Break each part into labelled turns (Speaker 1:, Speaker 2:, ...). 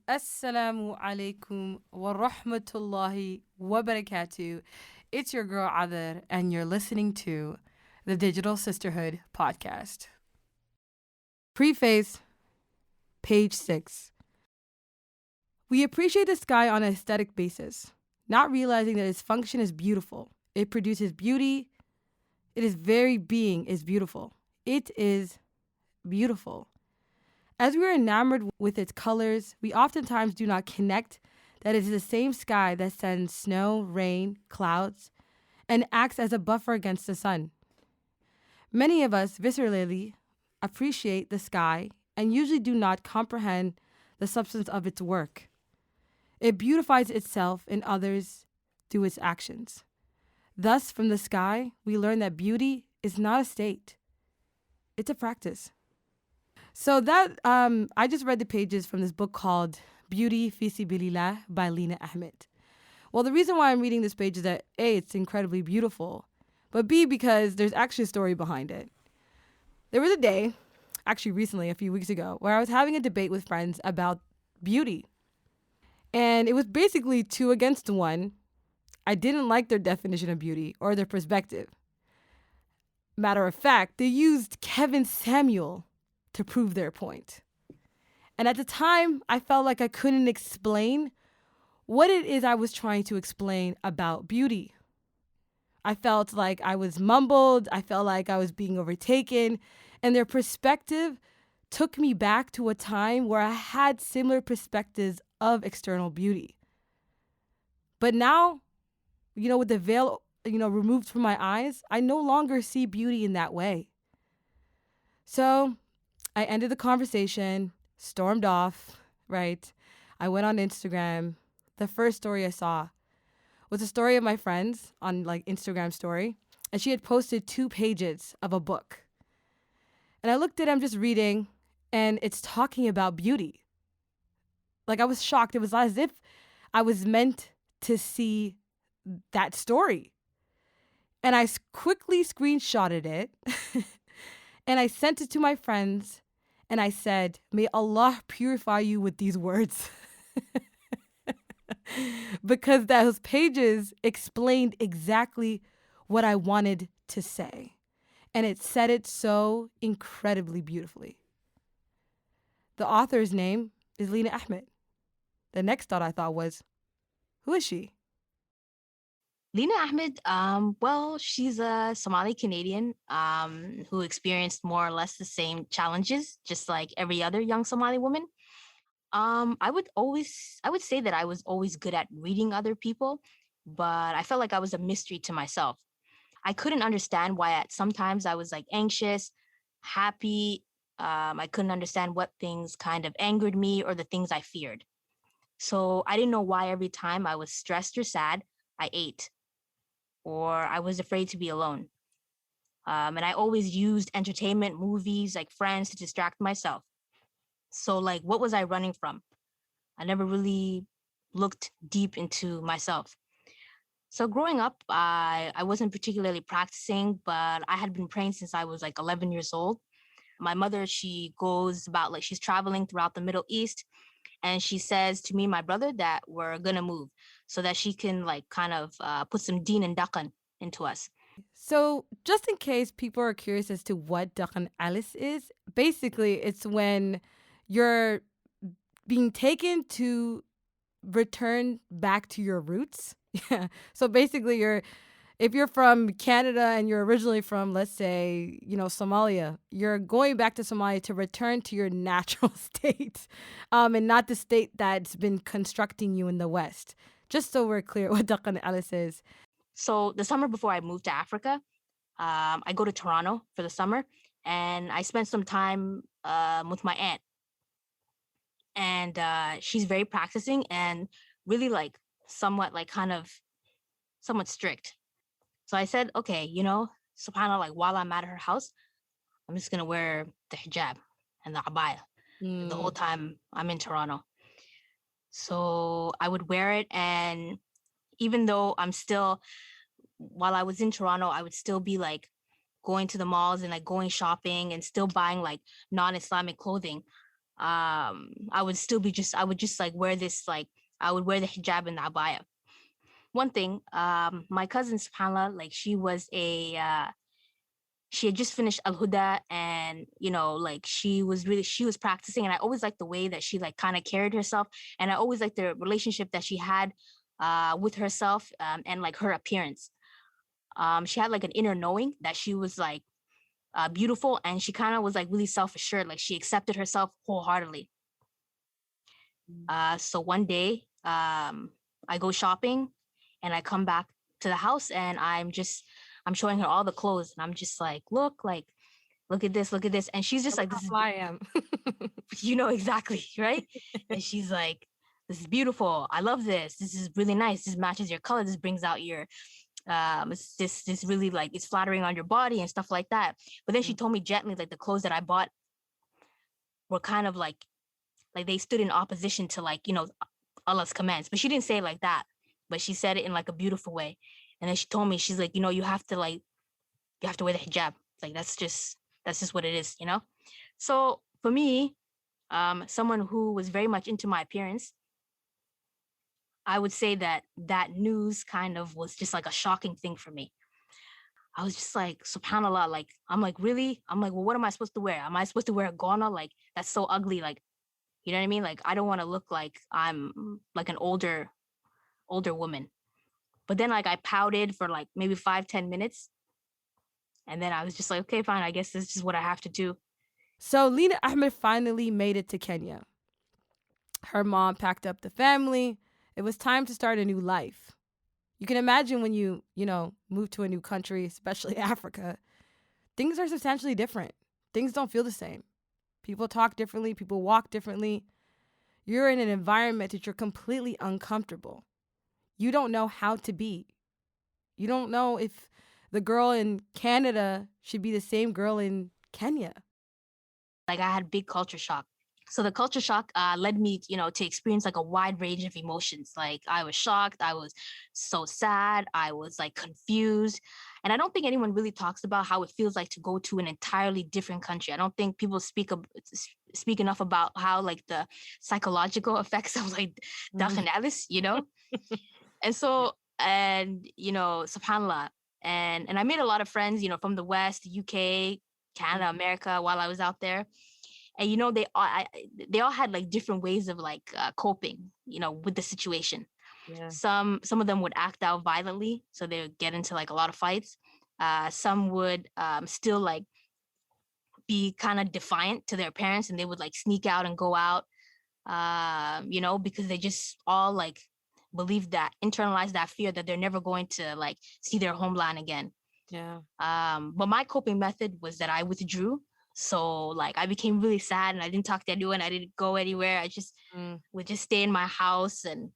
Speaker 1: Assalamu alaikum wa rahmatullahi wa barakatuh. It's your girl Adar, and you're listening to the Digital Sisterhood podcast. Preface, page 6. We appreciate the sky on an aesthetic basis, not realizing that its function is beautiful. It produces beauty. Its very being is beautiful. It is beautiful. As we are enamored with its colors, we oftentimes do not connect that it is the same sky that sends snow, rain, clouds, and acts as a buffer against the sun. Many of us viscerally appreciate the sky and usually do not comprehend the substance of its work. It beautifies itself and others through its actions. Thus, from the sky, we learn that beauty is not a state, it's a practice. So that I just read the pages from this book called Beauty, Fee Sabiliah by Lina Ahmed. Well, the reason why I'm reading this page is that A, it's incredibly beautiful, but B, because there's actually a story behind it. There was a day, actually recently, a few weeks ago, where I was having a debate with friends about beauty. And it was basically 2 against 1. I didn't like their definition of beauty or their perspective. Matter of fact, they used Kevin Samuel to prove their point. And at the time, I felt like I couldn't explain what it is I was trying to explain about beauty. I felt like I was mumbled, I felt like I was being overtaken, and their perspective took me back to a time where I had similar perspectives of external beauty. But now, with the veil, removed from my eyes, I no longer see beauty in that way. So I ended the conversation, stormed off, right? I went on Instagram. The first story I saw was a story of my friends on Instagram story. And she had posted 2 pages of a book. And I looked at it, I'm just reading, and it's talking about beauty. I was shocked. It was as if I was meant to see that story. And I quickly screenshotted it and I sent it to my friends. And I said, may Allah purify you with these words. Because those pages explained exactly what I wanted to say. And it said it so incredibly beautifully. The author's name is Lina Ahmed. The next thought I thought was, who is she?
Speaker 2: Lina Ahmed, well, she's a Somali Canadian who experienced more or less the same challenges, just like every other young Somali woman. I would say that I was always good at reading other people, but I felt like I was a mystery to myself. I couldn't understand why at sometimes I was like anxious, happy. I couldn't understand what things kind of angered me or the things I feared. So I didn't know why every time I was stressed or sad, I ate or I was afraid to be alone. And I always used entertainment, movies, like friends to distract myself. So, like, what was I running from? I never really looked deep into myself. So, growing up, I wasn't particularly practicing, but I had been praying since I was like 11 years old. My mother, she goes about like she's traveling throughout the Middle East, and she says to me and my brother that we're gonna move so that she can like kind of put some deen and dakan into us.
Speaker 1: So, just in case people are curious as to what Dakan Alice is, basically it's when you're being taken to return back to your roots. Yeah. So basically if you're from Canada and you're originally from, let's say, Somalia, you're going back to Somalia to return to your natural state, and not the state that's been constructing you in the West. Just so we're clear what Dakan Alice is.
Speaker 2: So the summer before I moved to Africa, I go to Toronto for the summer, and I spent some time with my aunt, and she's very practicing and really like somewhat like kind of somewhat strict. So I said, okay, subhanAllah, like while I'm at her house, I'm just gonna wear the hijab and the abaya the whole
Speaker 1: Mm.
Speaker 2: time I'm in Toronto. So I would wear it, and even though while I was in Toronto, I would still be like going to the malls and like going shopping and still buying like non-Islamic clothing. I would just like wear this, like, I would wear the hijab and the abaya. One thing, my cousin, subhanAllah, like she had just finished Al Huda, and like she was practicing, and I always liked the way that she like kind of carried herself, and I always liked the relationship that she had with herself, and like her appearance. She had like an inner knowing that she was like beautiful, and she kind of was like really self-assured, like she accepted herself wholeheartedly. So one day, I go shopping, and I come back to the house, and I'm showing her all the clothes, and I'm just like, look at this, and she's just like,
Speaker 1: How
Speaker 2: this is,
Speaker 1: I am.
Speaker 2: exactly, right? And she's like, this is beautiful. I love this. This is really nice. This matches your color. This brings out your it's this really like it's flattering on your body and stuff like that. But then she told me gently, like the clothes that I bought were kind of like they stood in opposition to, like, Allah's commands. But she didn't say it like that, but she said it in like a beautiful way. And then she told me, she's like, you have to wear the hijab. Like that's just what it is, you know? So for me, someone who was very much into my appearance, I would say that that news kind of was just like a shocking thing for me. I was just like, subhanAllah, like, I'm like, really? I'm like, well, what am I supposed to wear? Am I supposed to wear a ghana? Like, that's so ugly. Like, you know what I mean? Like, I don't want to look like I'm like an older woman. But then like I pouted for like maybe 5-10 minutes. And then I was just like, okay, fine. I guess this is just what I have to do.
Speaker 1: So Lina Ahmed finally made it to Kenya. Her mom packed up the family. It was time to start a new life. You can imagine when you move to a new country, especially Africa, things are substantially different. Things don't feel the same. People talk differently, people walk differently. You're in an environment that you're completely uncomfortable. You don't know how to be. You don't know if the girl in Canada should be the same girl in Kenya.
Speaker 2: Like I had big culture shock. So the culture shock led me, to experience like a wide range of emotions. Like I was shocked, I was so sad, I was like confused. And I don't think anyone really talks about how it feels like to go to an entirely different country. I don't think people speak enough about how like the psychological effects of like Dakhin Alice, And so, and subhanallah, and I made a lot of friends, from the West, UK, Canada, America, while I was out there. And they all had like different ways of like coping, with the situation.
Speaker 1: Yeah.
Speaker 2: Some of them would act out violently, so they would get into like a lot of fights. Some would still like be kind of defiant to their parents, and they would like sneak out and go out, because they just all like believe that, internalize that fear that they're never going to like see their homeland again.
Speaker 1: Yeah.
Speaker 2: But my coping method was that I withdrew. So like I became really sad, and I didn't talk to anyone. I didn't go anywhere. I just would just stay in my house, and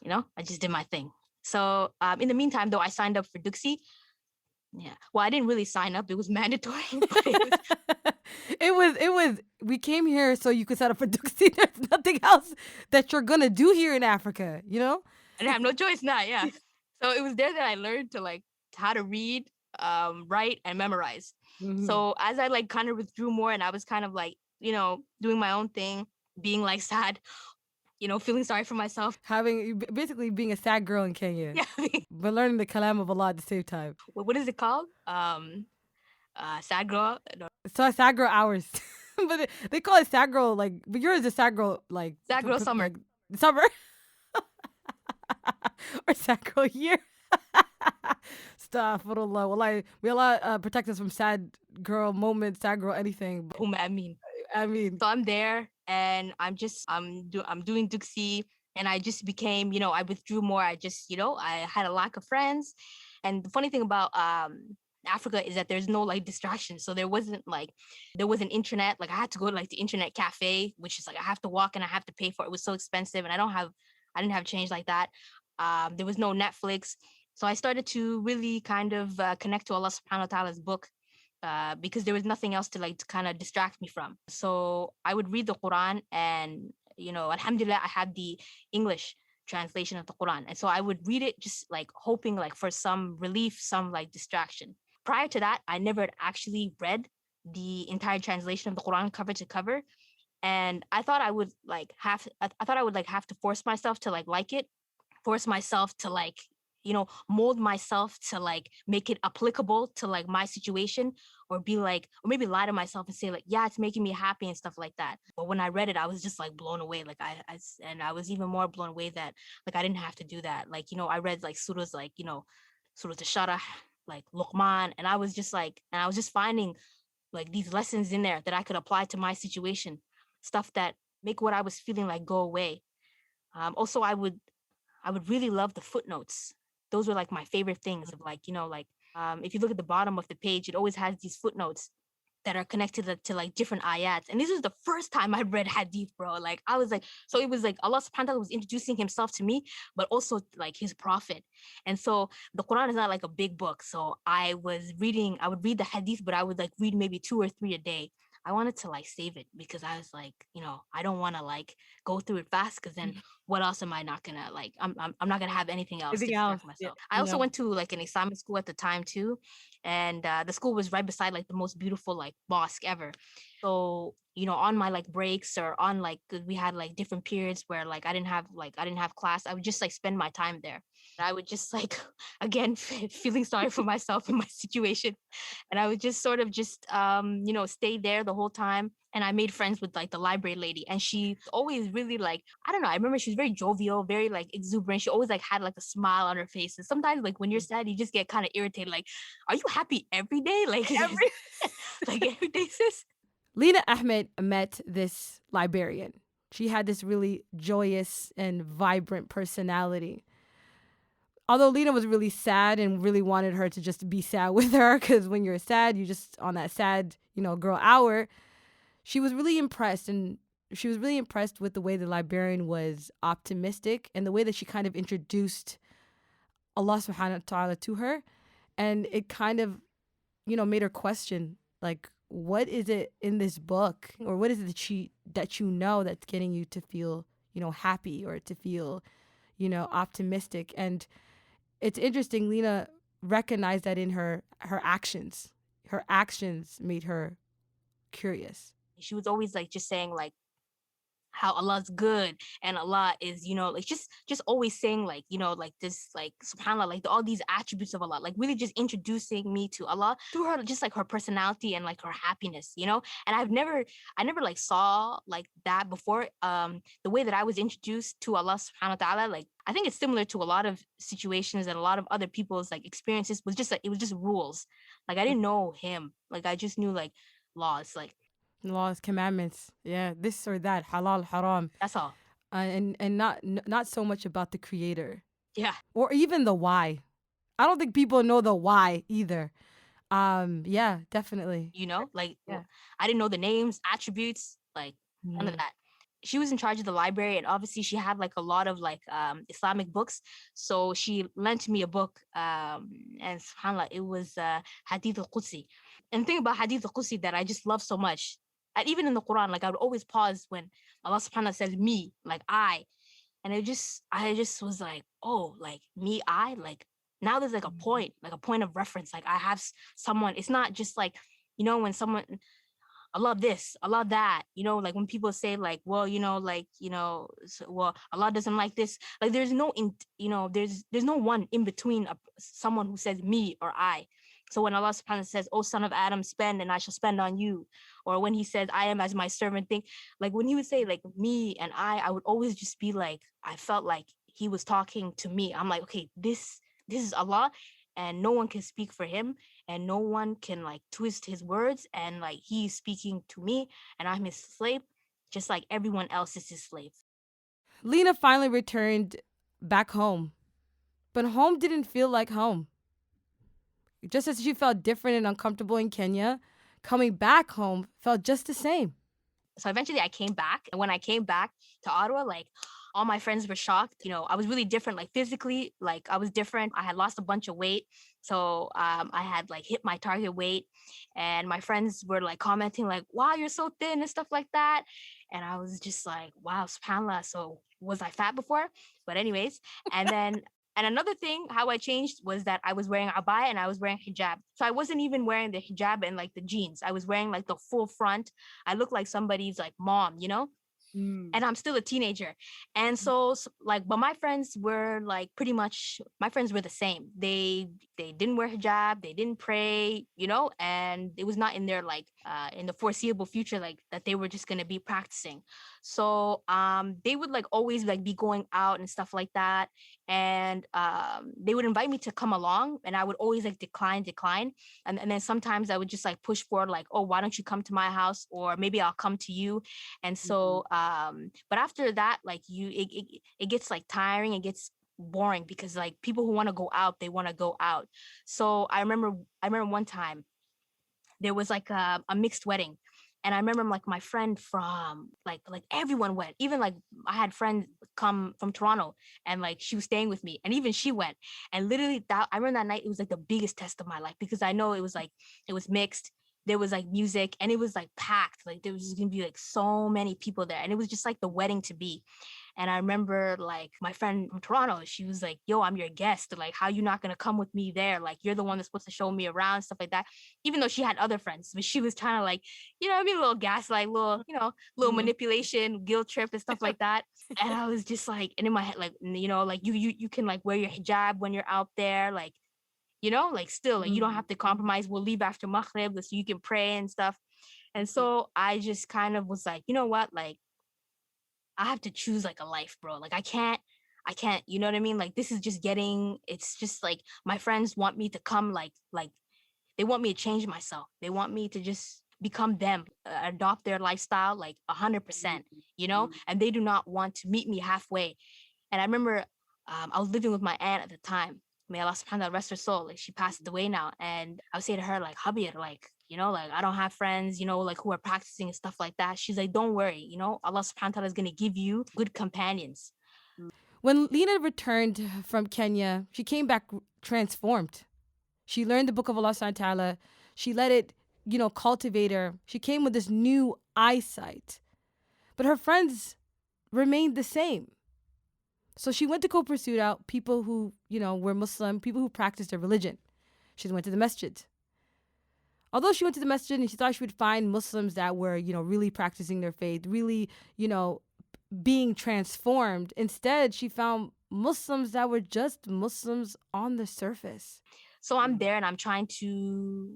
Speaker 2: I just did my thing. So in the meantime, though, I signed up for Duxie. Yeah. Well, I didn't really sign up. It was mandatory. But
Speaker 1: it was we came here so you could set up a Duxie. There's nothing else that you're gonna do here in Africa,
Speaker 2: I didn't have no choice now, yeah. So it was there that I learned to like how to read, write, and memorize. So as I like kind of withdrew more, and I was kind of like, doing my own thing, being like sad, feeling sorry for myself.
Speaker 1: Basically being a sad girl in Kenya.
Speaker 2: Yeah.
Speaker 1: But learning the kalam of Allah at the same time.
Speaker 2: What is it called? Sad girl. No.
Speaker 1: So sad girl hours. But they call it sad girl, like, but yours is sad girl, like.
Speaker 2: Sad girl summer.
Speaker 1: Like, summer. Or sad girl year. Astaghfirullah. Wallahi, may Allah protect us from sad girl moments, sad girl anything.
Speaker 2: I mean. So I'm there, and I'm doing Duxie, and I just became, I withdrew more. I just, I had a lack of friends. And the funny thing about Africa is that there's no like distraction. So there wasn't internet. Like I had to go to like the internet cafe, which is like I have to walk and I have to pay for it. It was so expensive, and I didn't have change like that. There was no Netflix. So I started to really kind of connect to Allah subhanahu wa ta'ala's book, because there was nothing else to like to kind of distract me from. So I would read the Quran, and alhamdulillah, I had the English translation of the Quran. And so I would read it just like hoping like for some relief, some like distraction. Prior to that, I never actually read the entire translation of the Quran cover to cover. And I thought I would like I thought I would like have to force myself to like it, force myself to like, mold myself to like make it applicable to like my situation, or be like, or maybe lie to myself and say like, yeah, it's making me happy and stuff like that. But when I read it, I was just like blown away. Like and I was even more blown away that like I didn't have to do that. Like, I read like surahs like, surah Tashara, like Luqman, and I was just like, and I was just finding like these lessons in there that I could apply to my situation, stuff that make what I was feeling like go away. Also, I would really love the footnotes. Those were like my favorite things of like, if you look at the bottom of the page, it always has these footnotes that are connected to like different ayats. And this was the first time I read hadith, bro. Like I was like, so it was like Allah subhanahu wa ta'ala was introducing himself to me, but also like his prophet. And so the Quran is not like a big book. So I would read the hadith, but I would like read maybe 2 or 3 a day. I wanted to like save it because I was like, I don't want to like go through it fast, because then what else am I not gonna like? I'm not gonna have anything else to
Speaker 1: Anything else?
Speaker 2: distract
Speaker 1: Yeah.
Speaker 2: myself. I also went to like an Islamic school at the time too, and the school was right beside like the most beautiful like mosque ever. So on my like breaks, or on like, 'cause we had like different periods where like I didn't have class, I would just like spend my time there. I would just like again feeling sorry for myself in my situation, and I would just sort of just stay there the whole time. And I made friends with like the library lady, and she always really like, I don't know, I remember she was very jovial, very like exuberant. She always like had like a smile on her face. And sometimes like when you're sad, you just get kind of irritated, like, are you happy every day? Like
Speaker 1: Every
Speaker 2: like every day, sis?
Speaker 1: Lina Ahmed met this librarian. She had this really joyous and vibrant personality. Although Lena was really sad and really wanted her to just be sad with her, because when you're sad, you just on that sad, girl hour. She was really impressed, and she was really impressed with the way the librarian was optimistic and the way that she kind of introduced Allah subhanahu wa ta'ala to her. And it kind of, made her question, like, what is it in this book, or what is it that that's getting you to feel, happy, or to feel, optimistic. And it's interesting, Lena recognized that in her actions. Her actions made her curious.
Speaker 2: She was always like just saying like how Allah's good, and Allah is, like just always saying like, like this, like subhanallah, like all these attributes of Allah, like really just introducing me to Allah through her, just like her personality and like her happiness. And I never like saw like that before. The way that I was introduced to Allah subhanahu wa ta'ala, like I think it's similar to a lot of situations and a lot of other people's like experiences, was just like it was just rules. Like I didn't know him, like I just knew like laws, like
Speaker 1: Laws, commandments, yeah, this or that, halal, haram,
Speaker 2: that's all.
Speaker 1: and not so much about the creator,
Speaker 2: Yeah.
Speaker 1: or even the why. I don't think people know the why either. Yeah, definitely.
Speaker 2: Like
Speaker 1: Yeah.
Speaker 2: I didn't know the names, attributes, like none of that. She was in charge of the library, and obviously she had like a lot of like Islamic books. So she lent me a book, and subhanallah, it was Hadith al-Qudsi. And the thing about Hadith al-Qudsi that I just love so much, and even in the Quran, like I would always pause when Allah subhanahu wa ta'ala says me, like I. And I just was like, oh, like me, I, like now there's like a point of reference. Like I have someone. It's not just like, when someone, I love this, I love that, like when people say like, well, like, well, Allah doesn't like this. Like there's no, there's no one in between someone who says me or I. So when Allah subhanahu wa ta'ala says, oh, son of Adam, spend and I shall spend on you. Or when he says, I am as my servant thing, like when he would say like me and I would always just be like, I felt like he was talking to me. I'm like, okay, this is Allah, and no one can speak for him, and no one can like twist his words, and like he's speaking to me, and I'm his slave, just like everyone else is his slave.
Speaker 1: Lena finally returned back home, but home didn't feel like home. Just as she felt different and uncomfortable in Kenya, coming back home felt just the same.
Speaker 2: So eventually I came back, and when I came back to Ottawa, like all my friends were shocked. I was really different, like physically, like I was different. I had lost a bunch of weight. So I had like hit my target weight, and my friends were like commenting like, wow, you're so thin and stuff like that. And I was just like, wow, subhanAllah. So was I fat before? But anyways, and then And another thing, how I changed was that I was wearing abaya and I was wearing hijab. So I wasn't even wearing the hijab and like the jeans. I was wearing like the full front. I looked like somebody's like mom, you know? And I'm still a teenager. And so like, but my friends were like pretty much, my friends were the same. They didn't wear hijab, they didn't pray, you know, and it was not in their like in the foreseeable future like that they were just gonna be practicing. So they would like always like be going out and stuff like that. And they would invite me to come along and I would always like decline. And then sometimes I would just like push forward, like, oh, why don't you come to my house? Or maybe I'll come to you. And so but after that, like it gets like tiring, it gets boring because like people who want to go out, they want to go out. So I remember one time there was like a mixed wedding. And I remember like my friend from like everyone went. Even like I had friends come from Toronto and like she was staying with me and even she went. And literally that I remember that night it was like the biggest test of my life because I know it was like it was mixed. There was like music and it was like packed. Like there was just gonna be like so many people there. And it was just like the wedding to be. And I remember like my friend from Toronto, she was like, yo, I'm your guest. Like, how you not gonna come with me there? Like, you're the one that's supposed to show me around, stuff like that. Even though she had other friends, but she was trying to like, you know, I mean, a little gaslight, little, you know, little manipulation, guilt trip and stuff like that. And I was just like, and in my head, like, you know, like you can like wear your hijab when you're out there, like, you know, like still, like you don't have to compromise. We'll leave after Maghrib so you can pray and stuff. And so I just kind of was like, you know what, like I have to choose like a life, bro. Like I can't, you know what I mean? Like this is just getting, it's just like my friends want me to come like they want me to change myself. They want me to just become them, adopt their lifestyle like 100%, you know? And they do not want to meet me halfway. And I remember I was living with my aunt at the time. May Allah subhanahu wa ta'ala rest her soul. Like she passed away now. And I would say to her, like, Habir, like, you know, like I don't have friends, you know, like who are practicing and stuff like that. She's like, don't worry, you know, Allah subhanahu wa ta'ala is gonna give you good companions.
Speaker 1: When Lina returned from Kenya, she came back transformed. She learned the book of Allah subhanahu wa ta'ala. She let it, cultivate her. She came with this new eyesight. But her friends remained the same. So she went to go pursue out people who, were Muslim, people who practiced their religion. She went to the masjid. Although she went to the masjid and she thought she would find Muslims that were, really practicing their faith, really, being transformed. Instead, she found Muslims that were just Muslims on the surface.
Speaker 2: So I'm there and I'm trying to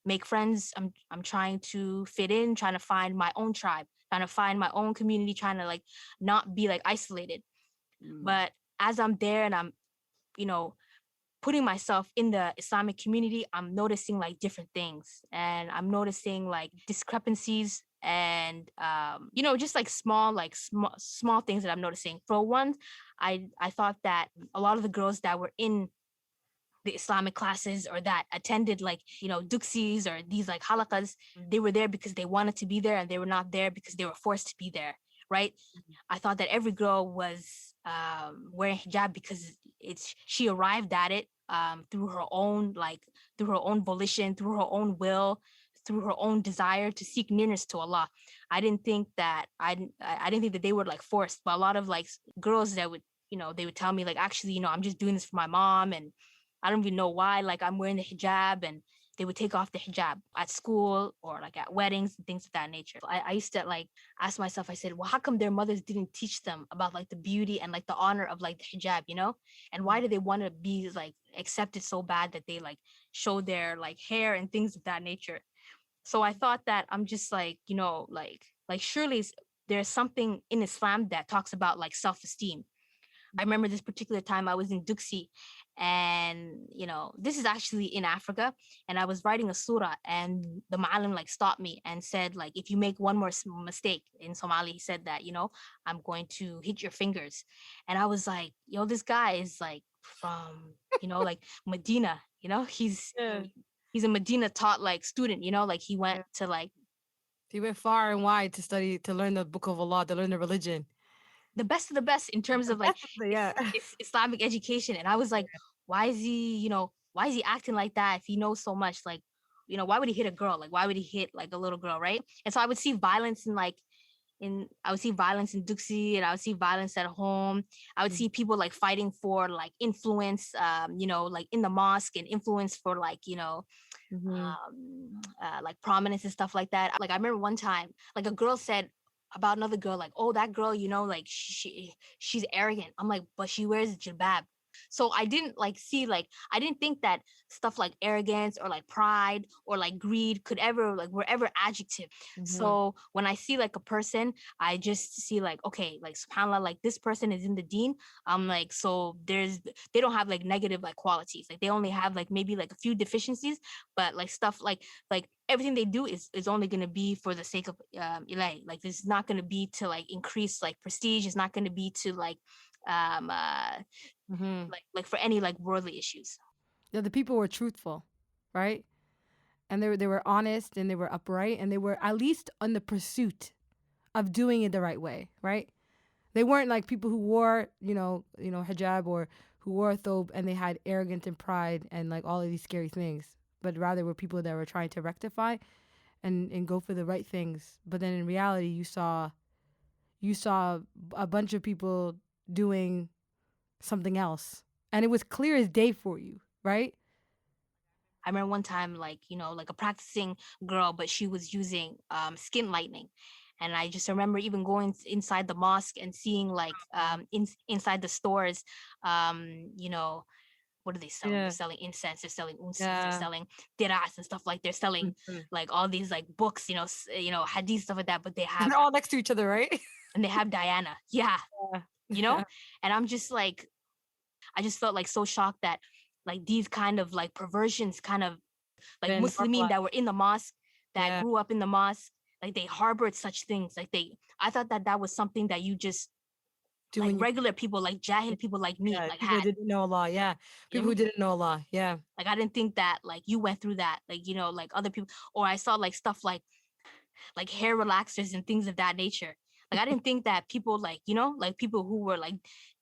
Speaker 2: make friends. I'm trying to fit in, trying to find my own tribe, trying to find my own community, trying to like not be like isolated. But as I'm there and I'm, you know, putting myself in the Islamic community, I'm noticing like different things and I'm noticing like discrepancies and just like small things that I'm noticing. For one, I thought that a lot of the girls that were in the Islamic classes or that attended like, duksis or these like halakas, they were there because they wanted to be there and they were not there because they were forced to be there, right? I thought that every girl was wearing hijab because she arrived at it through her own volition, through her own will, through her own desire to seek nearness to Allah. I didn't think that they were like forced, but a lot of like girls that would, they would tell me like, actually, I'm just doing this for my mom and I don't even know why, like I'm wearing the hijab, and they would take off the hijab at school or like at weddings and things of that nature. I used to like ask myself, I said, well, how come their mothers didn't teach them about like the beauty and like the honor of like the hijab, And why do they want to be like accepted so bad that they like show their like hair and things of that nature? So I thought that I'm just like, like surely there's something in Islam that talks about like self-esteem. I remember this particular time I was in Duxi and, this is actually in Africa and I was writing a surah and the ma'alim like stopped me and said like, if you make one more mistake in Somali, he said that, I'm going to hit your fingers. And I was like, yo, this guy is like from, like Medina, he's a Medina taught like student, like he went to like.
Speaker 1: He went far and wide to study, to learn the book of Allah, to learn the religion.
Speaker 2: The best of the best in terms of like Islamic education. And I was like, why is he acting like that if he knows so much? Like, why would he hit a girl? Like, why would he hit like a little girl, right? And so I would see violence in like I would see violence in Duxie, and I would see violence at home. I would see people like fighting for like influence, like in the mosque, and influence for like,
Speaker 1: Mm-hmm.
Speaker 2: like prominence and stuff like that. Like I remember one time, like a girl said about another girl, like, oh, that girl, like she's arrogant. I'm like, but she wears jilbab. So I didn't like see like I didn't think that stuff like arrogance or like pride or like greed could ever like were ever adjective.
Speaker 1: Mm-hmm.
Speaker 2: So when I see like a person, I just see like, okay, like subhanallah, like this person is in the deen. I'm like, so they don't have like negative like qualities. Like they only have like maybe like a few deficiencies, but like stuff like everything they do is only going to be for the sake of ilahi. Like this is not going to be to like increase like prestige. It's not going to be to like um uh
Speaker 1: Mm-hmm.
Speaker 2: like for any like worldly issues.
Speaker 1: Yeah, the people were truthful, right? And they were honest and they were upright and they were at least on the pursuit of doing it the right way, right? They weren't like people who wore, hijab or who wore a thobe and they had arrogance and pride and like all of these scary things, but rather were people that were trying to rectify and go for the right things. But then in reality, you saw a bunch of people doing something else, and it was clear as day for you, right?
Speaker 2: I remember one time, like, like a practicing girl, but she was using skin lightening. And I just remember even going inside the mosque and seeing like inside the stores, what are they selling? They're
Speaker 1: Yeah,
Speaker 2: selling incense, they're selling unsis, they're
Speaker 1: yeah.
Speaker 2: selling dirats and stuff like they're selling
Speaker 1: Mhm.
Speaker 2: like all these like books, hadith stuff like that, but they
Speaker 1: And
Speaker 2: have
Speaker 1: they're all next to each other, right?
Speaker 2: and they have Diana. Yeah,
Speaker 1: Yeah.
Speaker 2: you know? And I'm just like I just felt like so shocked that like these kind of like perversions kind of like
Speaker 1: Been
Speaker 2: Muslimin
Speaker 1: normalized.
Speaker 2: that were in the mosque, that
Speaker 1: Yeah.
Speaker 2: grew up in the mosque, like they harbored such things. I thought that that was something that you just like
Speaker 1: Doing your
Speaker 2: regular people, like jahil people like me,
Speaker 1: yeah,
Speaker 2: like
Speaker 1: people who
Speaker 2: had.
Speaker 1: didn't know Allah. Yeah.
Speaker 2: You know
Speaker 1: People
Speaker 2: what I
Speaker 1: who
Speaker 2: mean?
Speaker 1: didn't know Allah. Yeah.
Speaker 2: Like I didn't think that like you went through that, like like other people, or I saw like stuff like hair relaxers and things of that nature. Like I didn't think that people like like people who were like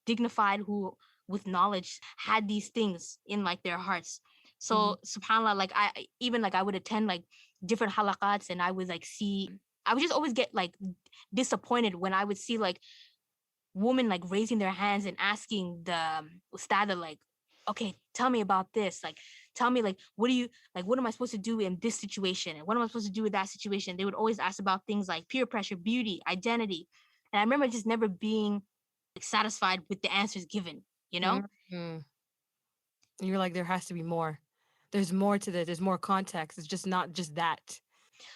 Speaker 2: dignified, who with knowledge had these things in like their hearts.
Speaker 1: Mhm.
Speaker 2: So subhanallah, like even like I would attend like different halaqats and I would like see. I would just always get like disappointed when I would see like women like raising their hands and asking the ustada like, okay, tell me about this, like tell me like what am I supposed to do in this situation and what am I supposed to do with that situation. They would always ask about things like peer pressure, beauty, identity, and I remember just never being like satisfied with the answers given, you know.
Speaker 1: Mhm. You're like, there has to be more. There's more to this. There's more context. It's just not just that.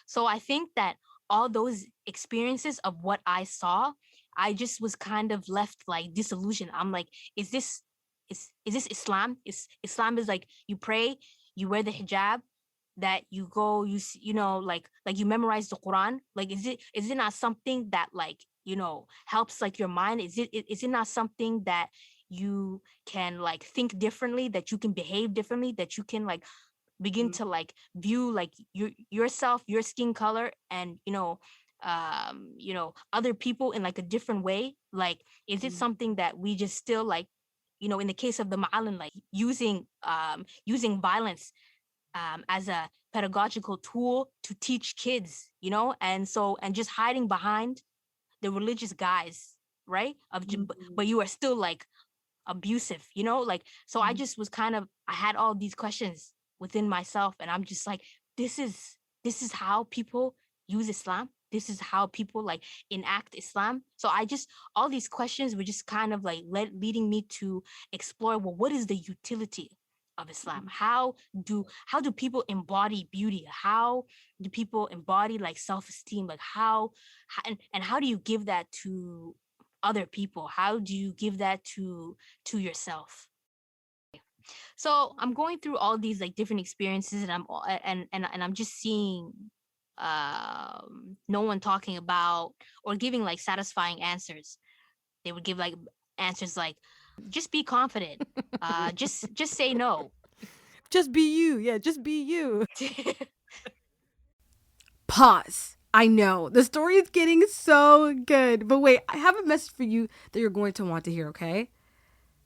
Speaker 2: So I think that all those experiences of what I saw, I just was kind of left like disillusioned. I'm like, is this is this Islam? Is Islam is like you pray, you wear the hijab, that you go, like you memorize the Quran. Like is it not something that like helps like your mind? Is it not something that you can like think differently, that you can behave differently, that you can like begin
Speaker 1: Mhm.
Speaker 2: to like view like yourself, your skin color, and other people in like a different way? Like is it
Speaker 1: Mhm.
Speaker 2: something that we just still like, in the case of the ma'alin, like using violence as a pedagogical tool to teach kids, and just hiding behind the religious guise, right? But
Speaker 1: Mhm.
Speaker 2: you are still like abusive, like. So I just was kind of, I had all these questions within myself, and I'm just like, this is how people use Islam, this is how people like enact Islam. So I just, all these questions were just kind of like leading me to explore, well, what is the utility of Islam? How do people embody beauty? How do people embody like self-esteem? Like and how do you give that to other people? How do you give that to yourself? So I'm going through all these like different experiences, and I'm just seeing no one talking about or giving like satisfying answers. They would give like answers like, just be confident, just say no.
Speaker 1: Just be you. Yeah, just be you. Pause. I know. The story is getting so good. But wait, I have a message for you that you're going to want to hear, okay?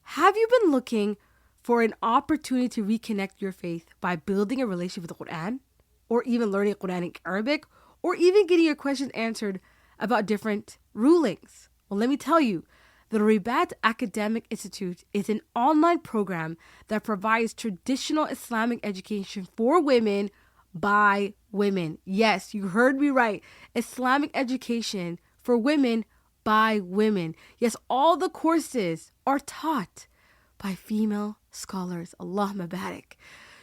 Speaker 1: Have you been looking for an opportunity to reconnect your faith by building a relationship with the Quran? Or even learning Quranic Arabic? Or even getting your questions answered about different rulings. Well, let me tell you, the Ribat Academic Institute is an online program that provides traditional Islamic education for women by women. Yes, you heard me right. Islamic education for women by women. Yes, all the courses are taught by female scholars. Allah Mubarak.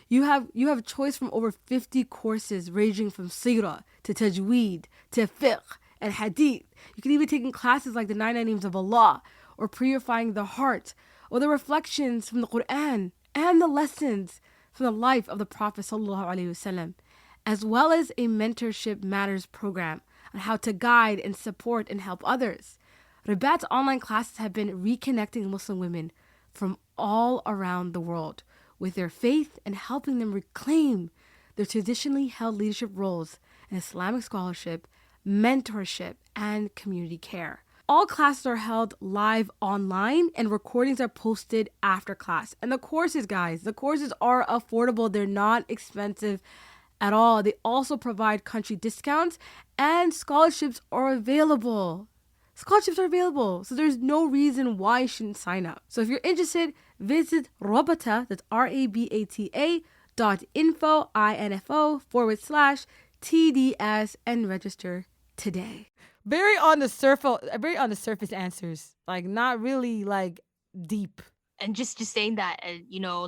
Speaker 1: You have a choice from over 50 courses ranging from Sirah to Tajweed to Fiqh and Hadith. You can even take in classes like the 99 Names of Allah or Purifying the Heart or the reflections from the Quran and the lessons from the life of the Prophet Sallallahu Alaihi Wasallam, as well as a mentorship matters program on how to guide and support and help others. Ribat's online classes have been reconnecting Muslim women from all around the world with their faith and helping them reclaim their traditionally held leadership roles in Islamic scholarship, mentorship, and community care. All classes are held live online and recordings are posted after class. And the courses, guys, the courses are affordable. They're not expensive at all. They also provide country discounts and scholarships are available. Scholarships are available, so there's no reason why you shouldn't sign up. So if you're interested, visit Rabata, that's RABATA .info/TDS and register today. Very on the surface answers, like not really like deep.
Speaker 2: And just saying that,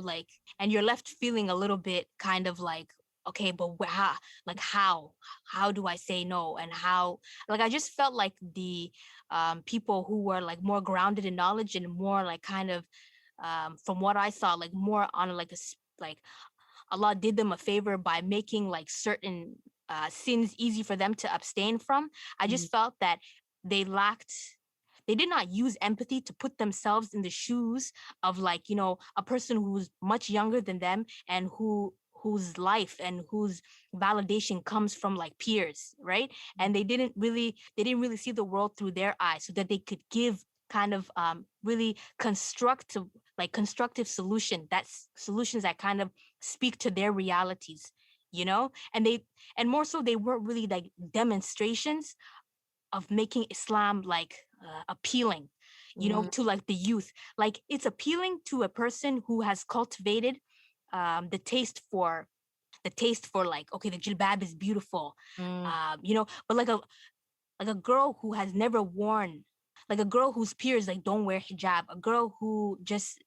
Speaker 2: like, and you're left feeling a little bit kind of like, okay, but like how do I say no? And how, like, I just felt like the people who were like more grounded in knowledge and more like kind of from what I saw, like more on like like Allah did them a favor by making like certain sins easy for them to abstain from. I just felt that they lacked, they did not use empathy to put themselves in the shoes of, like, a person who's much younger than them and whose life and whose validation comes from like peers, right? And they didn't really see the world through their eyes so that they could give kind of really constructive solutions that kind of speak to their realities, and more so they weren't really like demonstrations of making Islam like appealing, to like the youth. Like, it's appealing to a person who has cultivated the taste for like, okay, the jilbab is beautiful, but like a girl who has never worn, like a girl whose peers like don't wear hijab, a girl who just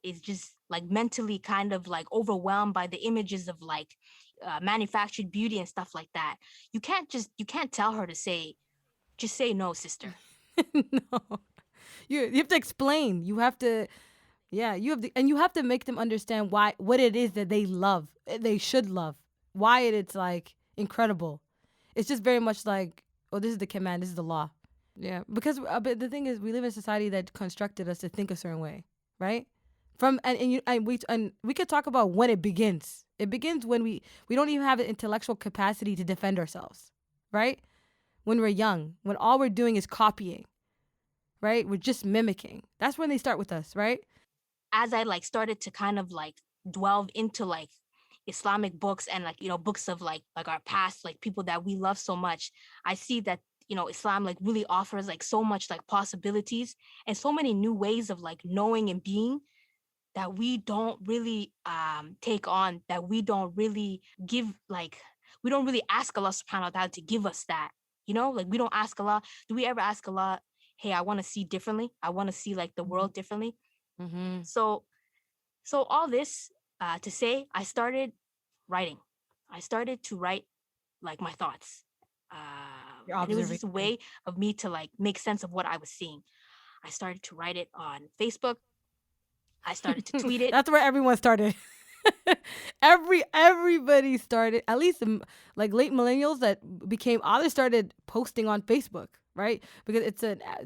Speaker 2: is just like mentally kind of like overwhelmed by the images of like manufactured beauty and stuff like that. You can't tell her to just say no, sister.
Speaker 1: No, you have to explain. You have to, yeah, and you have to make them understand what it is that they love, they should love, why it's like incredible. It's just very much like, oh, this is the command, this is the law. Yeah, because but the thing is, we live in a society that constructed us to think a certain way, right? From and we could talk about when it begins. It begins when we don't even have the intellectual capacity to defend ourselves, right? When we're young, when all we're doing is copying, right? We're just mimicking. That's when they start with us, right?
Speaker 2: As I like started to kind of like delve into like Islamic books and like books of like our past, like people that we love so much, I see that Islam like really offers like so much like possibilities and so many new ways of like knowing and being that we don't really take on, that we don't really give, like we don't really ask Allah subhanahu wa ta'ala to give us that. Like, we don't ask Allah. Do we ever ask Allah, hey, I want to see differently, I want to see like the world differently?
Speaker 1: Mm-hmm.
Speaker 2: So all this to say, I started writing. I started to write like my thoughts.
Speaker 1: Your
Speaker 2: And it was just a
Speaker 1: observation.
Speaker 2: way of me to like make sense of what I was seeing. I started to write it on Facebook. I started to tweet it.
Speaker 1: That's where everyone started. Everybody started, at least like late millennials that became others started posting on Facebook, right? Because it's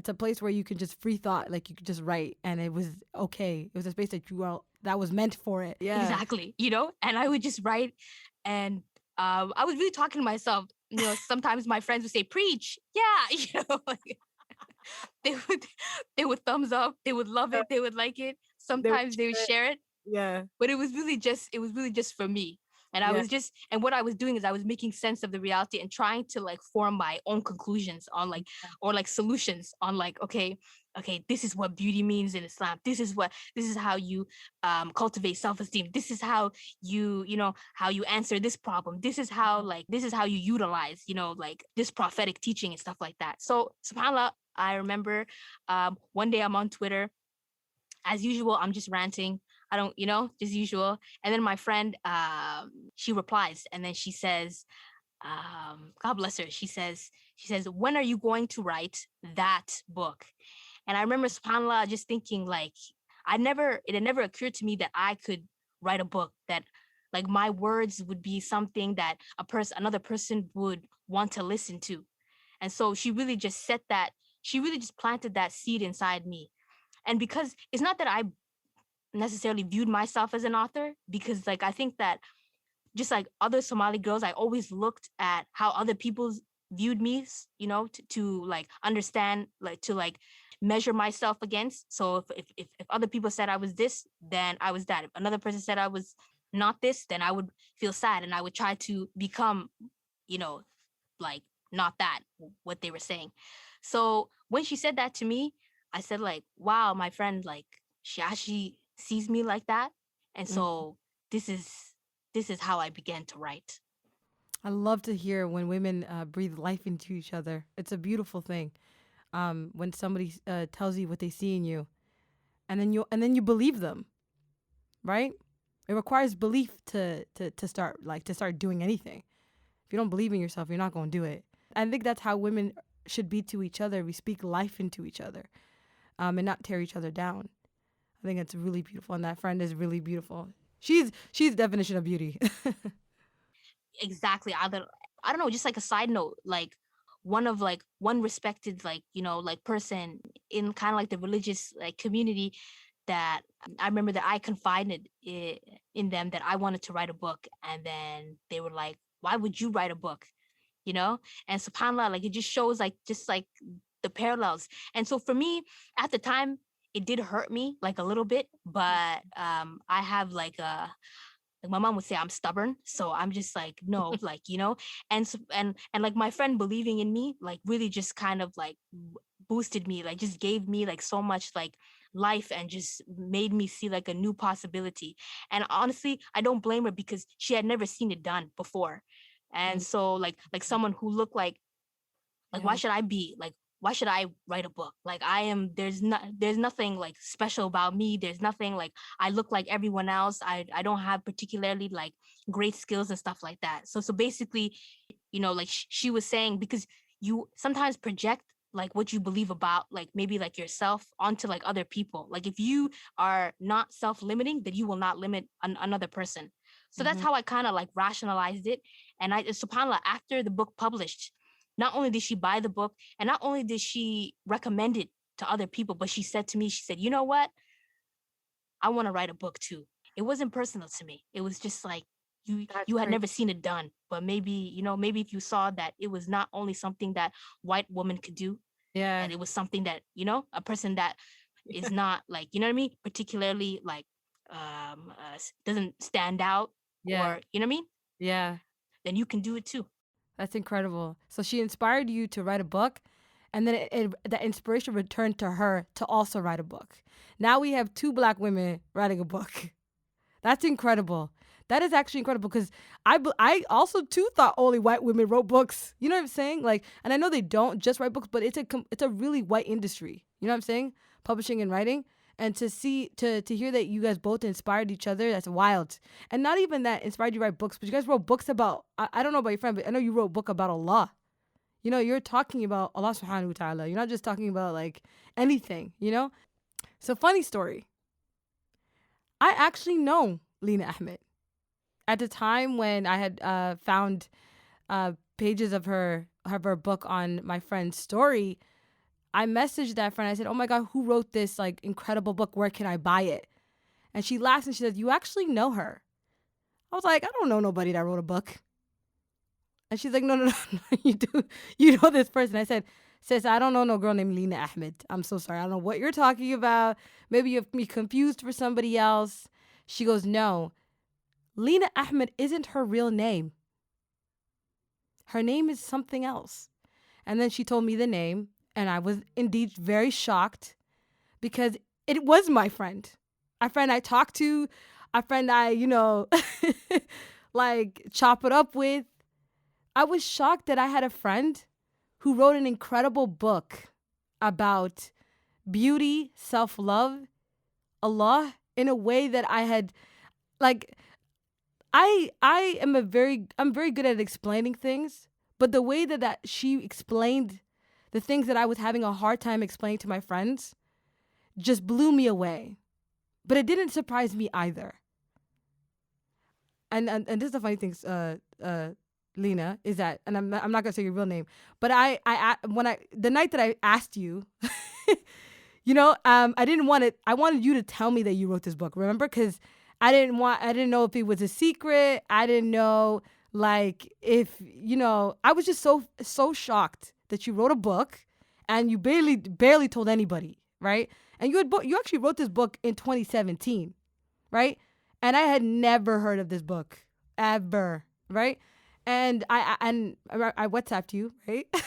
Speaker 1: a place where you can just free thought, like you could just write, and it was okay. It was a space that was meant for it. Yeah,
Speaker 2: Exactly. And I would just write, and I was really talking to myself. Sometimes my friends would say, "Preach, yeah," like, they would they would thumbs up, they would love it, they would like it.
Speaker 1: They would
Speaker 2: Sometimes they would share it,
Speaker 1: yeah.
Speaker 2: but it was really just for me. And and what I was doing is I was making sense of the reality and trying to like form my own conclusions on like, or like solutions on like, okay, this is what beauty means in Islam. This is how you cultivate self-esteem. This is how how you answer this problem. This is how you utilize, like this prophetic teaching and stuff like that. So subhanAllah, I remember one day I'm on Twitter. As usual, I'm just ranting. I don't, just usual. And then my friend, she replies, and then she says, God bless her. She says, when are you going to write that book? And I remember, subhanAllah, just thinking like, it had never occurred to me that I could write a book, that like my words would be something that another person would want to listen to. And so she really just planted that seed inside me. And because it's not that I necessarily viewed myself as an author, because like I think that just like other Somali girls, I always looked at how other people viewed me, to like understand, like to like measure myself against. So if other people said I was this, then I was that. If another person said I was not this, then I would feel sad and I would try to become, you know, like not that, what they were saying. So when she said that to me, I said like, wow, my friend, like she actually sees me like that. And so this is how I began to write.
Speaker 1: I love to hear when women breathe life into each other. It's a beautiful thing. When somebody tells you what they see in you, and then you believe them, right? It requires belief to start doing anything. If you don't believe in yourself, you're not going to do it. I think that's how women should be to each other. We speak life into each other, and not tear each other down. I think it's really beautiful, and that friend is really beautiful. She's the definition of beauty.
Speaker 2: Exactly. I don't know, just like a side note, like one respected, like, like person in kind of like the religious like community, that I remember that I confided in them that I wanted to write a book, and then they were like, why would you write a book? And subhanAllah, like it just shows like just like the parallels. And so for me at the time, it did hurt me like a little bit, but I have like my mom would say I'm stubborn, so I'm just like, no, like, and like my friend believing in me like really just kind of like boosted me, like just gave me like so much like life and just made me see like a new possibility. And honestly, I don't blame her because she had never seen it done before. And so like someone who looked like why should I be like, why should I write a book? Like there's nothing like special about me. There's nothing like I look like everyone else. I don't have particularly like great skills and stuff like that. So basically, like she was saying, because you sometimes project like what you believe about like maybe like yourself onto like other people. Like if you are not self-limiting, then you will not limit another person. So that's how I kind of like rationalized it. And subhanAllah, after the book published, not only did she buy the book and not only did she recommend it to other people, but she said to me, she said, you know what? I want to write a book too. It wasn't personal to me. It was just like you had never seen it done, but maybe, maybe if you saw that it was not only something that white women could do,
Speaker 1: Yeah.
Speaker 2: and it was something that, a person that is not like, you know what I mean? Particularly like doesn't stand out,
Speaker 1: Yeah.
Speaker 2: or you know what I mean?
Speaker 1: Yeah.
Speaker 2: Then you can do it too.
Speaker 1: That's incredible. So she inspired you to write a book, and then that inspiration returned to her to also write a book. Now we have two Black women writing a book. That's incredible. That is actually incredible because I also too thought only white women wrote books. You know what I'm saying? Like, and I know they don't just write books, but it's a really white industry. You know what I'm saying? Publishing and writing. And to hear that you guys both inspired each other, that's wild. And not even that inspired you to write books, but you guys wrote books about, I don't know about your friend, but I know you wrote a book about Allah. You're talking about Allah subhanahu wa ta'ala. You're not just talking about like anything. So funny story. I actually know Lina Ahmed. At the time when I had found pages of her book on my friend's story, I messaged that friend. I said, "Oh my God, who wrote this like incredible book? Where can I buy it?" And she laughed and she said, "You actually know her." I was like, "I don't know nobody that wrote a book." And she's like, "No, you do. You know this person." I said, "Sis, I don't know no girl named Lina Ahmed. I'm so sorry. I don't know what you're talking about. Maybe you have me confused for somebody else." She goes, "No. Lina Ahmed isn't her real name. Her name is something else. And then she told me the name, and I was indeed very shocked because it was my friend. A friend I talked to, a friend I, like chop it up with. I was shocked that I had a friend who wrote an incredible book about beauty, self-love, Allah, in a way that I had, like, I'm very good at explaining things, but the way that she explained the things that I was having a hard time explaining to my friends just blew me away. But it didn't surprise me either. And this is the funny thing, Lina, is that, and I'm not gonna say your real name, but the night that I asked you, I didn't want it. I wanted you to tell me that you wrote this book. Remember, because I didn't know if it was a secret. I didn't know, like, if I was just so shocked that you wrote a book, and you barely told anybody, right? And you actually wrote this book in 2017, right? And I had never heard of this book ever, right? And I WhatsApped you, right? I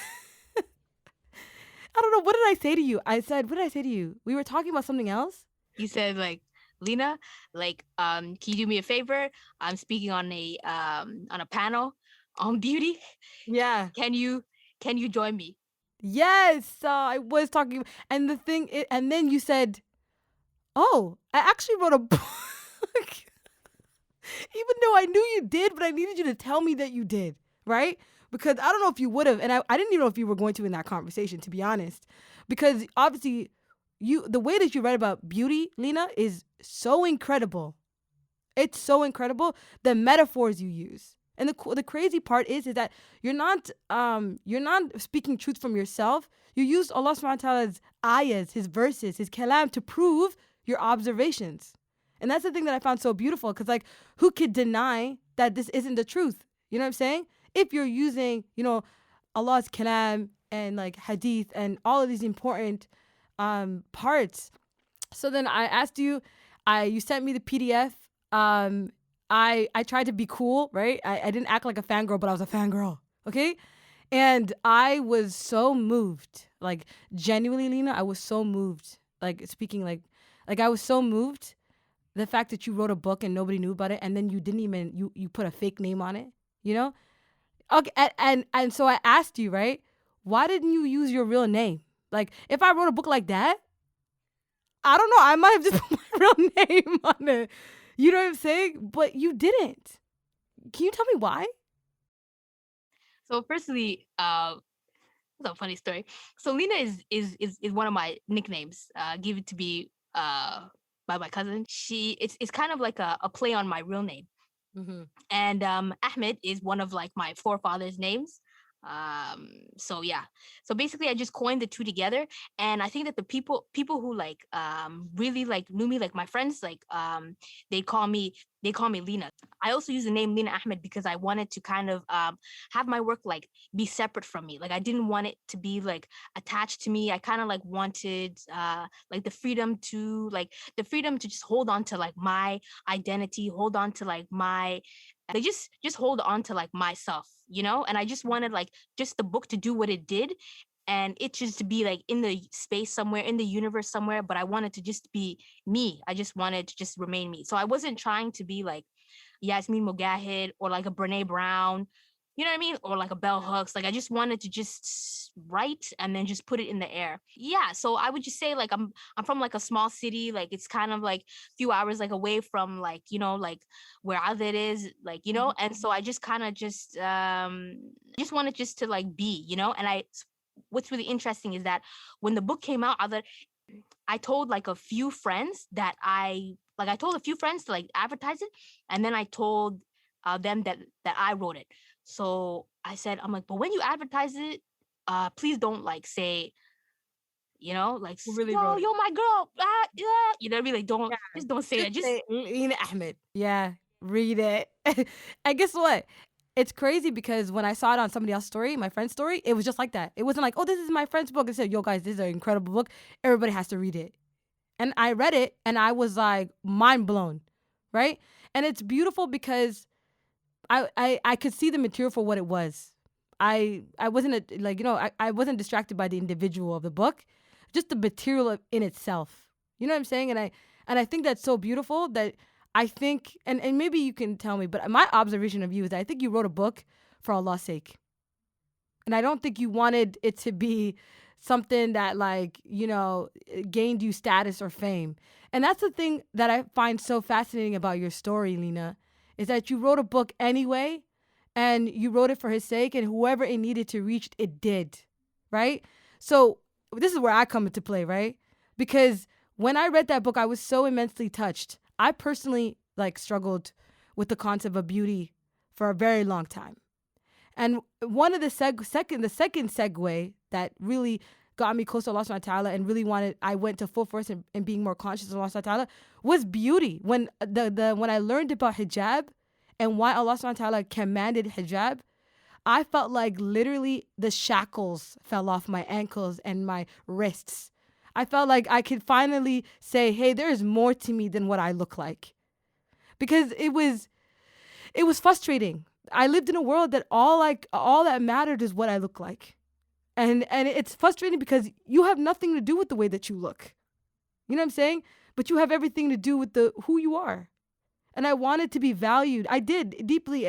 Speaker 1: don't know. What did I say to you? I said, what did I say to you? We were talking about something else.
Speaker 2: You said like, Lina, like, can you do me a favor? I'm speaking on a panel on beauty.
Speaker 1: Yeah.
Speaker 2: Can you join me?
Speaker 1: Yes. I was talking, and and then you said, "Oh, I actually wrote a book." Even though I knew you did, but I needed you to tell me that you did, right? Because I don't know if you would have, and I didn't even know if you were going to in that conversation, to be honest. Because obviously, the way that you write about beauty, Lina, is so incredible. It's so incredible. The metaphors you use, and the crazy part is that you're not speaking truth from yourself. You use Allah Subhanahu wa Taala's ayahs, His verses, His kalam to prove your observations. And that's the thing that I found so beautiful, because, like, who could deny that this isn't the truth? You know what I'm saying? If you're using, Allah's kalam and, like, hadith and all of these important parts. So then I asked you, you sent me the PDF. I tried to be cool, right? I didn't act like a fangirl, but I was a fangirl, okay? And I was so moved. Like, genuinely, Lina, I was so moved. Like, speaking like I was so moved. The fact that you wrote a book and nobody knew about it, and then you didn't even you put a fake name on it, Okay, and so I asked you, right? Why didn't you use your real name? Like, if I wrote a book like that, I don't know, I might have just put my real name on it. You know what I'm saying? But you didn't. Can you tell me why?
Speaker 2: So firstly, it's a funny story. So Lina is one of my nicknames, given to me by my cousin. It's kind of like a play on my real name.
Speaker 1: Mm-hmm.
Speaker 2: And Ahmed is one of, like, my forefathers' names. So yeah, so basically I just coined the two together, and I think that the people who, like, really, like, knew me, like my friends, like, they call me Lina. I also use the name Lina Ahmed because I wanted to kind of have my work, like, be separate from me. Like, I didn't want it to be, like, attached to me. I kind of, like, wanted like the freedom to just hold on to, like, my identity, hold on to, like, my they just hold on to, like, myself, and I just wanted, like, just the book to do what it did, and it just to be, like, in the space somewhere, in the universe somewhere, but I wanted to just be me. I just wanted to just remain me. So I wasn't trying to be like Yasmin Mogahid or like a Brene Brown, you know what I mean? Or like a Bell Hooks. Like, I just wanted to just write and then just put it in the air. Yeah. So I would just say, like, I'm from, like, a small city. Like, it's kind of like a few hours, like, away from, like, like where Azad is, like, and so I just kind of just wanted just to, like, be, and what's really interesting is that when the book came out, I told, like, a few friends I told a few friends to, like, advertise it, and then I told them that I wrote it. So I said, I'm like, but when you advertise it, please don't, like, say, like,
Speaker 1: Who really
Speaker 2: yo,
Speaker 1: wrote it?
Speaker 2: my girl, yeah, you know what I mean? Like, just don't say that. Just
Speaker 1: say Lina Ahmed. Yeah, read it. And guess what? It's crazy because when I saw it on somebody else's story, my friend's story, it was just like that. It wasn't like, oh, this is my friend's book. It said, yo, guys, this is an incredible book. Everybody has to read it. And I read it and I was, like, mind blown, right? And it's beautiful because I could see the material for what it was. I wasn't I wasn't distracted by the individual of the book, just the material in itself. You know what I'm saying? And I think that's so beautiful that I think and maybe you can tell me, but my observation of you is that I think you wrote a book for Allah's sake. And I don't think you wanted it to be something that gained you status or fame. And that's the thing that I find so fascinating about your story, Lina, is that you wrote a book anyway, and you wrote it for his sake, and whoever it needed to reach, it did, right? So this is where I come into play, right? Because when I read that book, I was so immensely touched. I personally struggled with the concept of beauty for a very long time. And one of the second segue that really got me close to Allah subhanahu wa ta'ala and really I went to full force in being more conscious of Allah subhanahu wa ta'ala was beauty. When when I learned about hijab and why Allah subhanahu wa ta'ala commanded hijab, I felt like literally the shackles fell off my ankles and my wrists. I felt like I could finally say, hey, there's more to me than what I look like. Because it was frustrating. I lived in a world that all that mattered is what I look like. And it's frustrating because you have nothing to do with the way that you look. You know what I'm saying? But you have everything to do with who you are. And I wanted to be valued. I did deeply,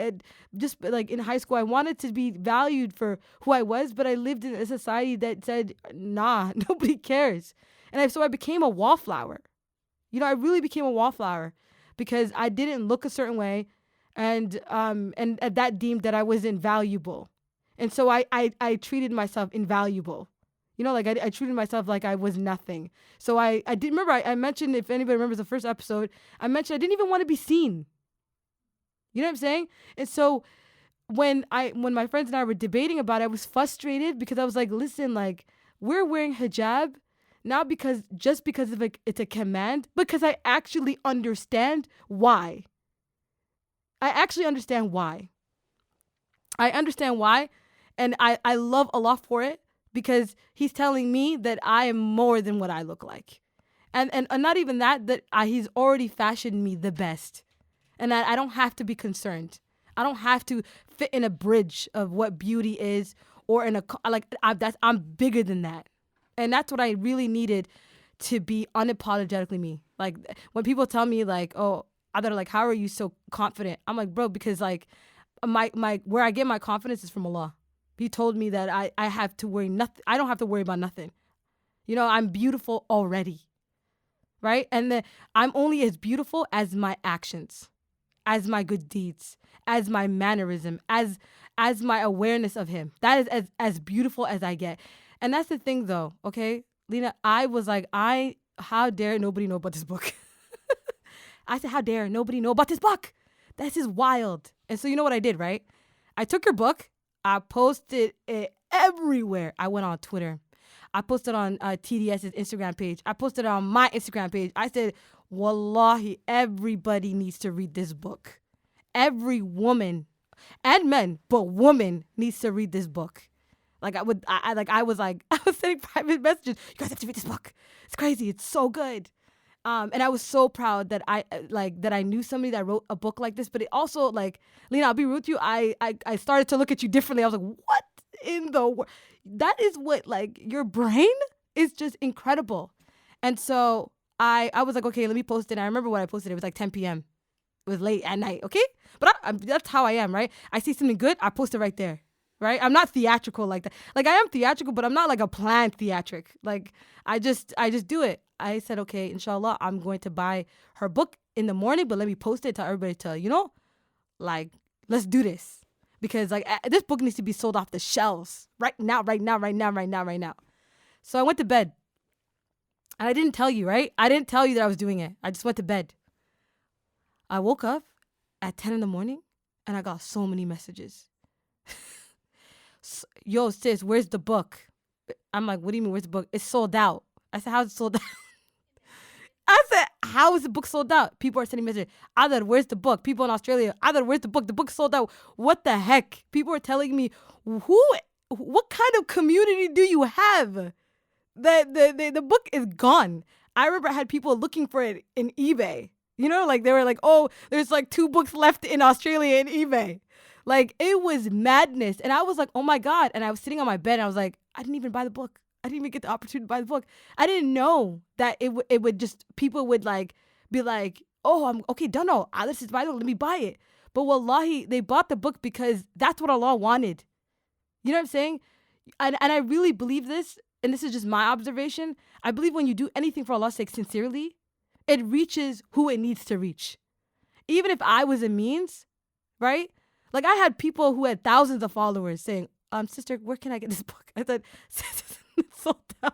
Speaker 1: just like in high school, I wanted to be valued for who I was, but I lived in a society that said, nah, nobody cares. And so I became a wallflower. I really became a wallflower because I didn't look a certain way. And that deemed that I was invaluable. And so I treated myself invaluable. I treated myself like I was nothing. So I did remember I mentioned, if anybody remembers the first episode, I mentioned I didn't even want to be seen. You know what I'm saying? And so when my friends and I were debating about it, I was frustrated because I was like, listen, we're wearing hijab not because of it's a command, because I actually understand why. I actually understand why. I understand why. And I love Allah for it because he's telling me that I am more than what I look like. And not even that he's already fashioned me the best. And I don't have to be concerned. I don't have to fit in a bridge of what beauty is or I'm bigger than that. And that's what I really needed to be unapologetically me. When people tell me oh, they're how are you so confident? I'm like, bro, because my where I get my confidence is from Allah. He told me that I have to worry nothing. I don't have to worry about nothing. I'm beautiful already, right? And then I'm only as beautiful as my actions, as my good deeds, as my mannerism, as my awareness of him. That is as beautiful as I get. And that's the thing though, okay? Lina, I was like, how dare nobody know about this book? I said, how dare nobody know about this book? This is wild. And so you know what I did, right? I took your book. I posted it everywhere. I went on Twitter. I posted on TDS's Instagram page. I posted it on my Instagram page. I said, wallahi, everybody needs to read this book. Every woman and men, but woman needs to read this book. I was sending private messages. You guys have to read this book. It's crazy. It's so good. And I was so proud that I knew somebody that wrote a book like this. But it also Lina, I'll be rude to you. I started to look at you differently. I was like, what in the world? That is what your brain is just incredible. And so I was like, okay, let me post it. And I remember when I posted it. It was 10 p.m. It was late at night. Okay, but that's how I am, right? I see something good, I post it right there. Right? I'm not theatrical like that. I am theatrical, but I'm not a planned theatric. I just do it. I said, okay, inshallah, I'm going to buy her book in the morning, but let me post it to everybody to, let's do this. Because this book needs to be sold off the shelves right now. So I went to bed. And I didn't tell you, right? I didn't tell you that I was doing it. I just went to bed. I woke up at 10 in the morning and I got so many messages. Yo, sis, where's the book? I'm like, what do you mean, where's the book? It's sold out. I said, how's it sold out? I said, how is the book sold out? People are sending messages. Adar, where's the book? People in Australia, Adar, where's the book? The book's sold out. What the heck? People are telling me, what kind of community do you have? The book is gone. I remember I had people looking for it in eBay. You know, like they were like, oh, there's like 2 books left in Australia in eBay. Like it was madness. And I was like, oh my God. And I was sitting on my bed and I was like, I didn't even buy the book. I didn't even get the opportunity to buy the book. I didn't know that it would just, people would like be like, oh, I'm okay, done. No, this is Bible. Let me buy it. But wallahi, they bought the book because that's what Allah wanted. You know what I'm saying? And I really believe this, and this is just my observation. I believe when you do anything for Allah's sake sincerely, it reaches who it needs to reach. Even if I was a means, right? Like I had people who had thousands of followers saying, sister, where can I get this book? I said, it's sold out.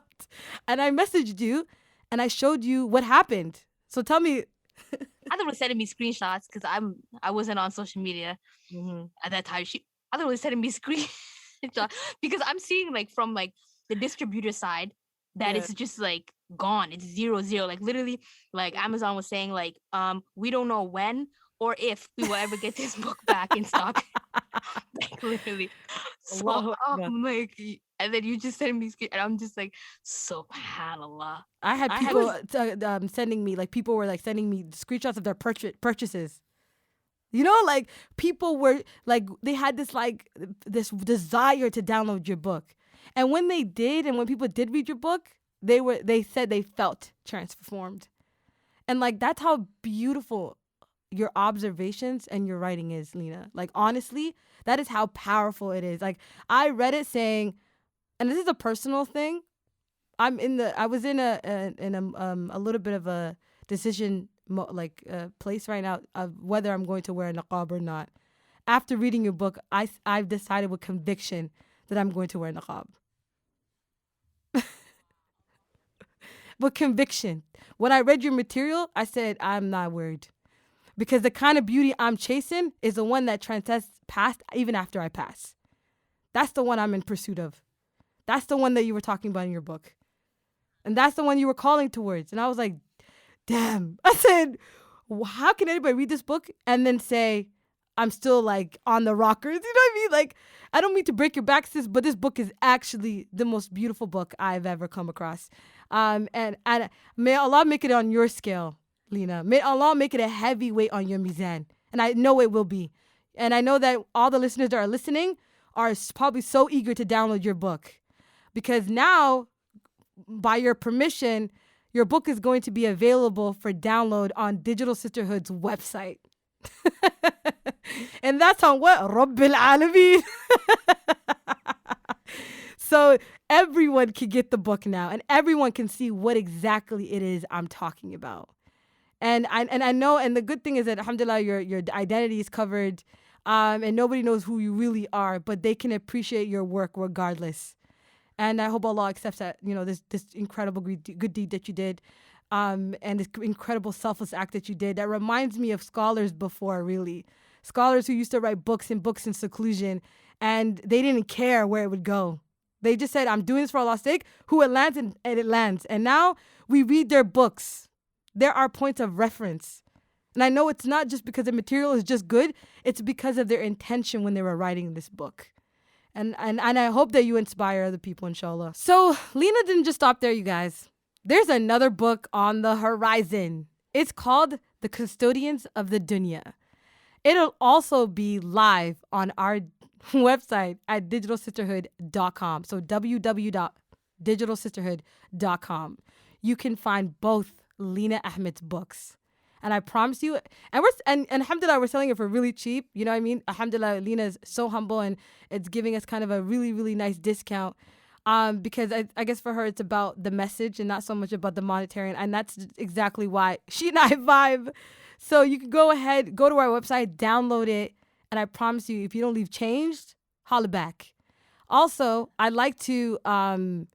Speaker 1: And I messaged you and I showed you what happened. So tell me.
Speaker 2: I thought it was sending me screenshots because I wasn't on social media at that time. I thought it was sending me screenshots because I'm seeing like from like the distributor side that it's just like gone. It's 0-0. Like literally, like Amazon was saying like, we don't know when or if we will ever get this book back in stock. Like literally. So I'm like, and then you just send me and I'm just like, subhanallah.
Speaker 1: I had people sending me, like people were like sending me screenshots of their purchases. You know, like people were like, they had this like this desire to download your book. And when they did, and when people did read your book, they said they felt transformed. And like, that's how beautiful your observations and your writing is, Lina. Like, honestly, that is how powerful it is. Like, I read it saying, and this is a personal thing. I was in a little bit of a decision place right now of whether I'm going to wear a niqab or not. After reading your book, I've decided with conviction that I'm going to wear a niqab. With conviction. When I read your material, I said, I'm not worried. Because the kind of beauty I'm chasing is the one that transcends past even after I pass. That's the one I'm in pursuit of. That's the one that you were talking about in your book. And that's the one you were calling towards. And I was like, damn. I said, how can anybody read this book and then say, I'm still like on the rockers? You know what I mean? Like, I don't mean to break your back, sis, but this book is actually the most beautiful book I've ever come across. And may Allah make it on your scale, Lina. May Allah make it a heavy weight on your mizan. And I know it will be. And I know that all the listeners that are listening are probably so eager to download your book. Because now, by your permission, your book is going to be available for download on Digital Sisterhood's website. And that's on what? Rabbil Alameen. So everyone can get the book now, and everyone can see what exactly it is I'm talking about. And I know, and the good thing is that, alhamdulillah, your identity is covered, and nobody knows who you really are, but they can appreciate your work regardless. And I hope Allah accepts that, this incredible good deed that you did, and this incredible selfless act that you did. That reminds me of scholars before, really. Scholars who used to write books and books in seclusion, and they didn't care where it would go. They just said, I'm doing this for Allah's sake, who it lands, and it lands. And now we read their books. There are points of reference. And I know it's not just because the material is just good, it's because of their intention when they were writing this book. And I hope that you inspire other people, inshallah. So Lina didn't just stop there, you guys. There's another book on the horizon. It's called The Custodians of the Dunya. It'll also be live on our website at digitalsisterhood.com. So www.digitalsisterhood.com. You can find both Lina Ahmed's books. And I promise you, and alhamdulillah, we're selling it for really cheap. You know what I mean? Alhamdulillah, Lina is so humble and it's giving us kind of a really, really nice discount. Because I guess for her, it's about the message and not so much about the monetary. And that's exactly why she and I vibe. So you can go ahead, go to our website, download it. And I promise you, if you don't leave changed, holla back. Also, I'd like to, I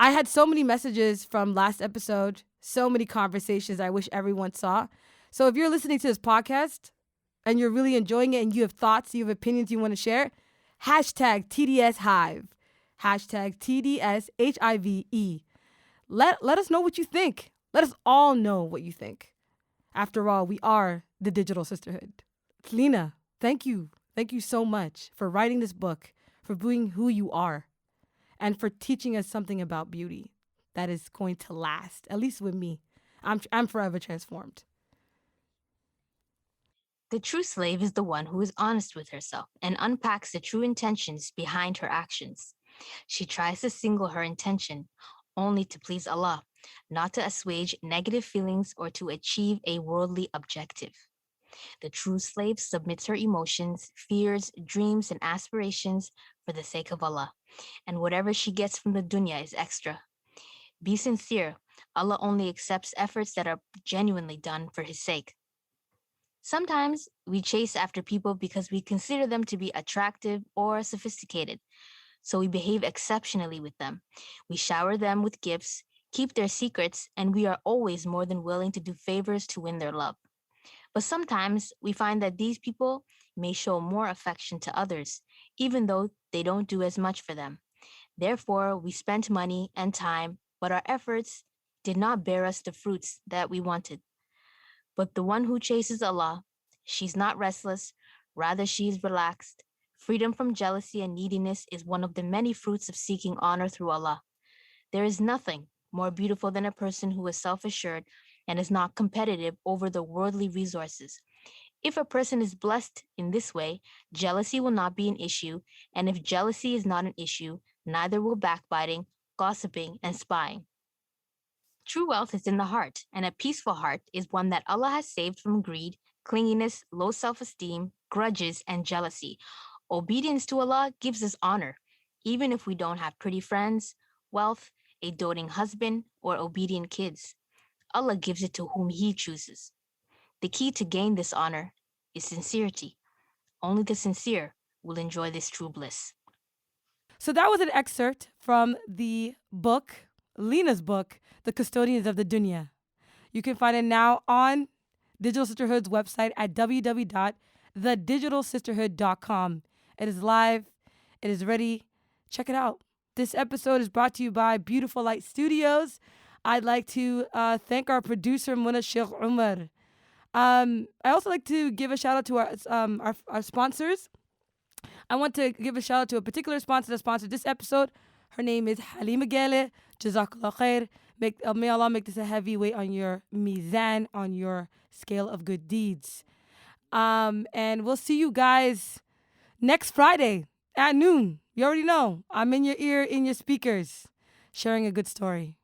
Speaker 1: had so many messages from last episode, so many conversations I wish everyone saw. So if you're listening to this podcast and you're really enjoying it and you have thoughts, you have opinions you want to share, hashtag TDS Hive. Hashtag TDSHIVE. Let us know what you think. Let us all know what you think. After all, we are the Digital Sisterhood. Lina, thank you. Thank you so much for writing this book, for being who you are, and for teaching us something about beauty that is going to last, at least with me. I'm forever transformed.
Speaker 2: The true slave is the one who is honest with herself and unpacks the true intentions behind her actions. She tries to single her intention only to please Allah, not to assuage negative feelings or to achieve a worldly objective. The true slave submits her emotions, fears, dreams, and aspirations for the sake of Allah, and whatever she gets from the dunya is extra. Be sincere. Allah only accepts efforts that are genuinely done for His sake. Sometimes we chase after people because we consider them to be attractive or sophisticated, so we behave exceptionally with them. We shower them with gifts, keep their secrets, and we are always more than willing to do favors to win their love. But sometimes we find that these people may show more affection to others, even though they don't do as much for them. Therefore, we spent money and time, but our efforts did not bear us the fruits that we wanted. But the one who chases Allah, she's not restless, rather, she is relaxed. Freedom from jealousy and neediness is one of the many fruits of seeking honor through Allah. There is nothing more beautiful than a person who is self assured and is not competitive over the worldly resources. If a person is blessed in this way, jealousy will not be an issue, and if jealousy is not an issue, neither will backbiting, gossiping, and spying. True wealth is in the heart, and a peaceful heart is one that Allah has saved from greed, clinginess, low self esteem, grudges, and jealousy. Obedience to Allah gives us honor, even if we don't have pretty friends, wealth, a doting husband, or obedient kids. Allah gives it to whom He chooses. The key to gain this honor is sincerity. Only the sincere will enjoy this true bliss.
Speaker 1: So that was an excerpt from the book, Lina's book, The Custodians of the Dunya. You can find it now on Digital Sisterhood's website at www.thedigitalsisterhood.com. It is live. It is ready. Check it out. This episode is brought to you by Beautiful Light Studios. I'd like to thank our producer, Muna Sheikh Umar. I also like to give a shout out to our sponsors. I want to give a shout out to a particular sponsor that sponsored this episode. Her name is Halima Gale. Jazakallah khair. May Allah make this a heavy weight on your mizan, on your scale of good deeds. And we'll see you guys next Friday at noon. You already know. I'm in your ear, in your speakers, sharing a good story.